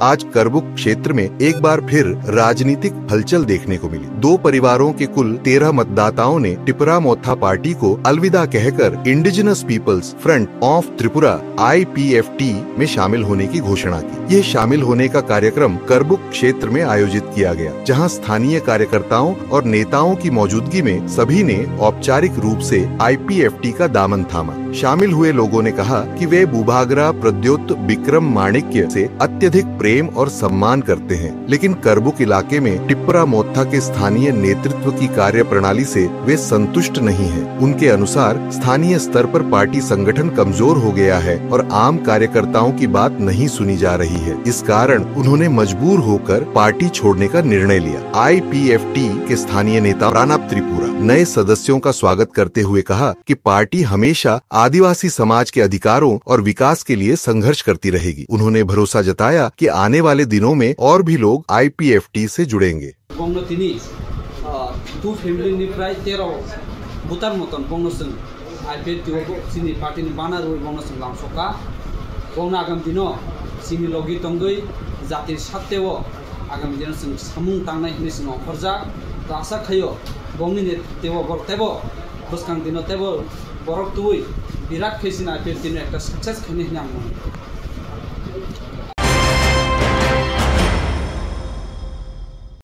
आज करबुक क्षेत्र में एक बार फिर राजनीतिक हलचल देखने को मिली। दो परिवारों के कुल 13 मतदाताओं ने टिपरा मोथा पार्टी को अलविदा कहकर indigenous peoples front of Tripura IPFT में शामिल होने की घोषणा की। ये शामिल होने का कार्यक्रम करबुक क्षेत्र में आयोजित किया गया, जहां स्थानीय कार्यकर्ताओं और नेताओं की मौजूदगी में सभी ने औपचारिक रूप से IPFT का दामन थामा। शामिल हुए लोगों ने कहा कि वे बुभागरा प्रद्योत विक्रम माणिक्य से अत्यधिक प्रेम और सम्मान करते हैं, लेकिन करबुक इलाके में टिपरा मोथा के स्थानीय नेतृत्व की कार्य प्रणाली से वे संतुष्ट नहीं हैं। उनके अनुसार स्थानीय स्तर पर पार्टी संगठन कमजोर हो गया है और आम कार्यकर्ताओं की बात नहीं सुनी जा रही है। इस कारण उन्होंने मजबूर होकर पार्टी छोड़ने का निर्णय लिया। IPFT के स्थानीय नेता प्राणब त्रिपुरा नए सदस्यों का स्वागत करते हुए कहा कि पार्टी हमेशा आदिवासी समाज के अधिकारों और विकास के लिए संघर्ष करती रहेगी। उन्होंने भरोसा जताया कि आने वाले दिनों में और भी लोग IPFT से जुड़ेंगे। borok tui birak khesina IPFT ni ekta success khani hina